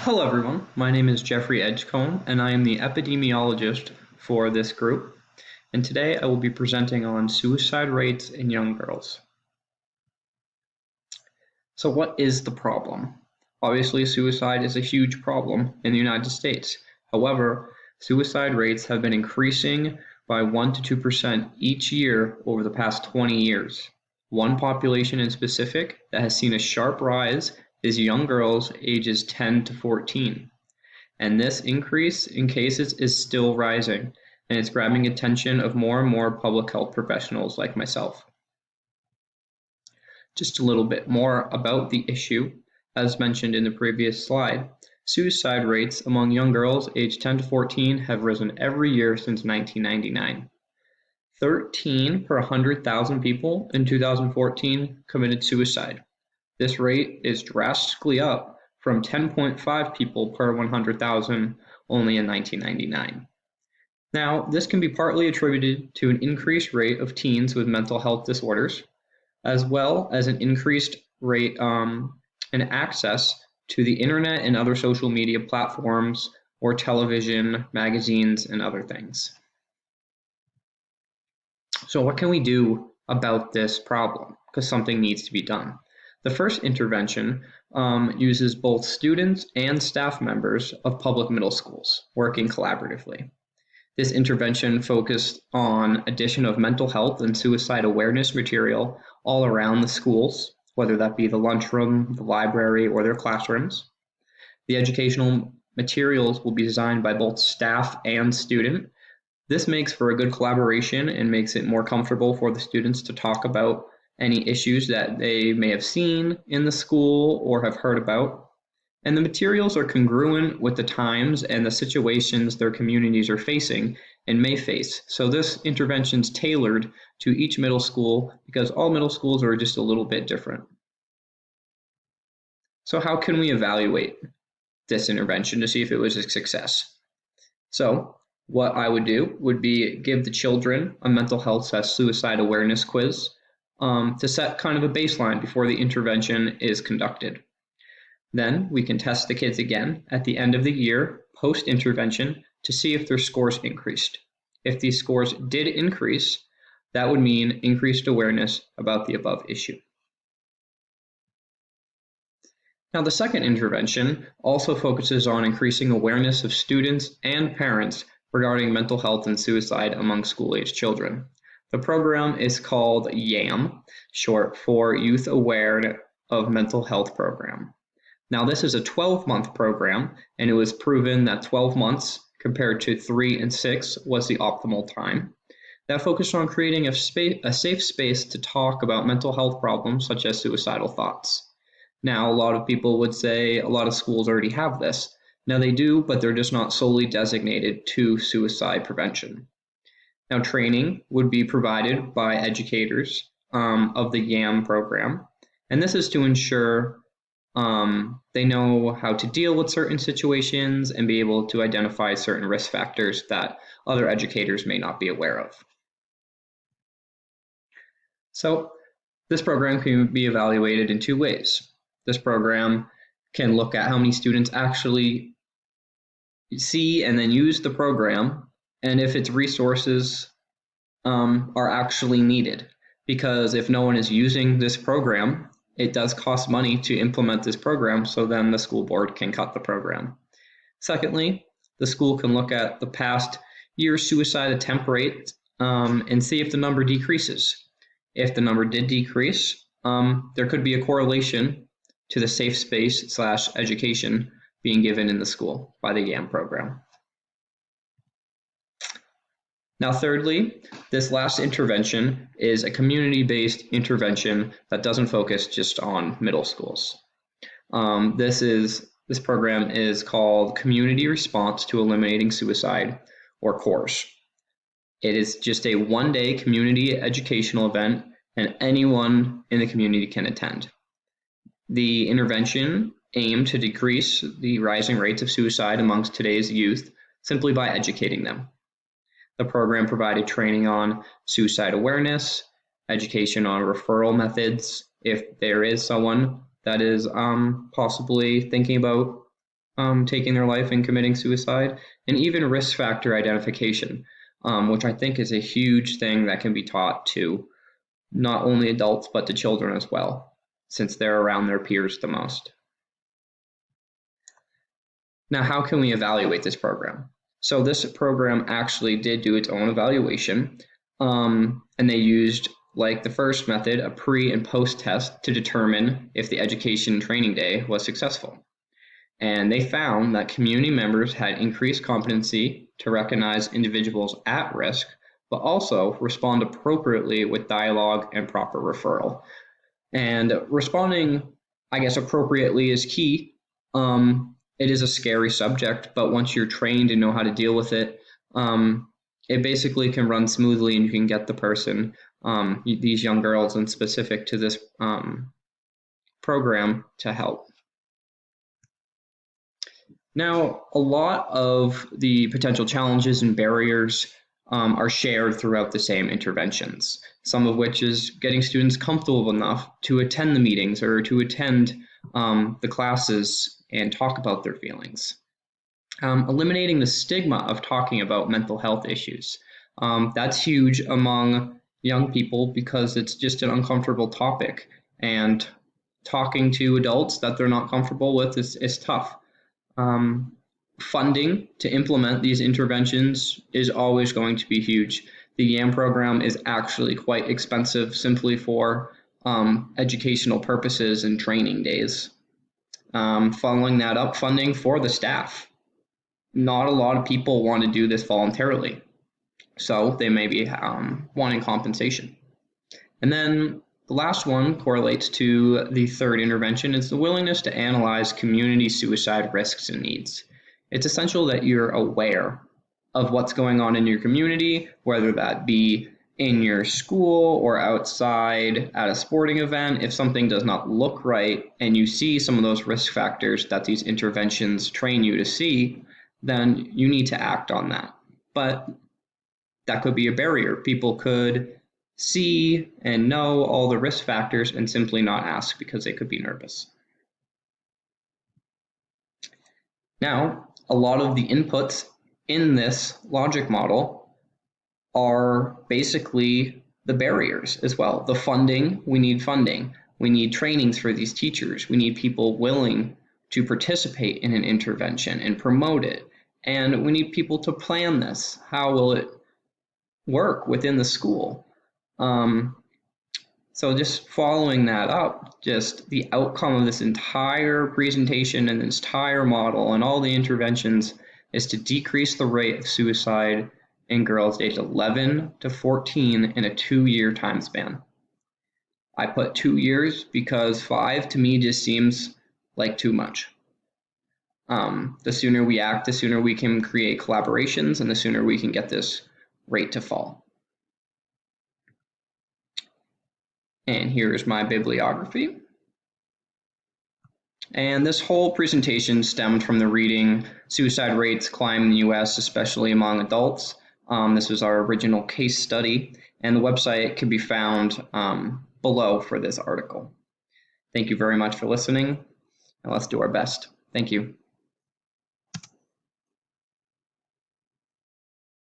Hello everyone, my name is Jeffrey Edgecombe and I am the epidemiologist for this group, and today I will be presenting on suicide rates in young girls. So what is the problem? Obviously, suicide is a huge problem in the United States. However, suicide rates have been increasing by 1 to 2% each year over the past 20 years. One population in specific that has seen a sharp rise is young girls ages 10 to 14. And this increase in cases is still rising, and it's grabbing attention of more and more public health professionals like myself. Just a little bit more about the issue. As mentioned in the previous slide, suicide rates among young girls aged 10 to 14 have risen every year since 1999. 13 per 100,000 people in 2014 committed suicide. This rate is drastically up from 10.5 people per 100,000 only in 1999. Now, this can be partly attributed to an increased rate of teens with mental health disorders, as well as an increased rate in access to the internet and other social media platforms or television, magazines, and other things. So what can we do about this problem? Because something needs to be done. The first intervention uses both students and staff members of public middle schools working collaboratively. This intervention focused on addition of mental health and suicide awareness material all around the schools, whether that be the lunchroom, the library, or their classrooms. The educational materials will be designed by both staff and student. This makes for a good collaboration and makes it more comfortable for the students to talk about any issues that they may have seen in the school or have heard about. And the materials are congruent with the times and the situations their communities are facing and may face. So this intervention is tailored to each middle school because all middle schools are just a little bit different. So how can we evaluate this intervention to see if it was a success? So what I would do would be give the children a mental health suicide awareness quiz to set kind of a baseline before the intervention is conducted. Then we can test the kids again at the end of the year post-intervention to see if their scores increased. If these scores did increase, that would mean increased awareness about the above issue. Now, the second intervention also focuses on increasing awareness of students and parents regarding mental health and suicide among school-age children. The program is called YAM, short for Youth Aware of Mental Health Program. Now, this is a 12-month program, and it was proven that 12 months compared to 3 and 6 was the optimal time. That focused on creating a safe space to talk about mental health problems such as suicidal thoughts. Now, a lot of people would say a lot of schools already have this. Now, they do, but they're just not solely designated to suicide prevention. Now, training would be provided by educators of the YAM program, and this is to ensure they know how to deal with certain situations and be able to identify certain risk factors that other educators may not be aware of. So this program can be evaluated in two ways. This program can look at how many students actually see and then use the program, and if its resources are actually needed. Because if no one is using this program, it does cost money to implement this program, so then the school board can cut the program. Secondly, the school can look at the past year's suicide attempt rate and see if the number decreases. If the number did decrease, there could be a correlation to the safe space / education being given in the school by the YAM program. Now, thirdly, this last intervention is a community-based intervention that doesn't focus just on middle schools. This program is called Community Response to Eliminating Suicide, or CORS. It is just a one-day community educational event, and anyone in the community can attend. The intervention aimed to decrease the rising rates of suicide amongst today's youth simply by educating them. The program provided training on suicide awareness, education on referral methods, if there is someone that is possibly thinking about taking their life and committing suicide, and even risk factor identification, which I think is a huge thing that can be taught to not only adults but to children as well, since they're around their peers the most. Now, how can we evaluate this program? So this program actually did do its own evaluation, and they used, like the first method, a pre and post test to determine if the education training day was successful. And they found that community members had increased competency to recognize individuals at risk, but also respond appropriately with dialogue and proper referral. And responding, I guess, appropriately is key. It is a scary subject, but once you're trained and know how to deal with it, it basically can run smoothly and you can get the person, these young girls and specific to this program, to help. Now, a lot of the potential challenges and barriers are shared throughout the same interventions, some of which is getting students comfortable enough to attend the meetings or to attend the classes and talk about their feelings. Eliminating the stigma of talking about mental health issues. That's huge among young people because it's just an uncomfortable topic, and talking to adults that they're not comfortable with is tough. Funding to implement these interventions is always going to be huge. The YAM program is actually quite expensive simply for educational purposes and training days. Following that up, funding for the staff. Not a lot of people want to do this voluntarily, so they may be wanting compensation. And then the last one correlates to the third intervention. It's the willingness to analyze community suicide risks and needs. It's essential that you're aware of what's going on in your community, whether that be in your school or outside at a sporting event. If something does not look right and you see some of those risk factors that these interventions train you to see, then you need to act on that. But that could be a barrier. People could see and know all the risk factors and simply not ask because they could be nervous. Now, a lot of the inputs in this logic model are basically the barriers as well. The funding, we need funding. We need trainings for these teachers. We need people willing to participate in an intervention and promote it. And we need people to plan this. How will it work within the school? So just following that up, just the outcome of this entire presentation and this entire model and all the interventions is to decrease the rate of suicide in girls aged 11 to 14 in a 2-year time span. I put 2 years because 5 to me just seems like too much. The sooner we act, the sooner we can create collaborations and the sooner we can get this rate to fall. And here's my bibliography. And this whole presentation stemmed from the reading Suicide Rates Climb in the US, especially among adults. This was our original case study, and the website can be found below for this article. Thank you very much for listening, and let's do our best. Thank you.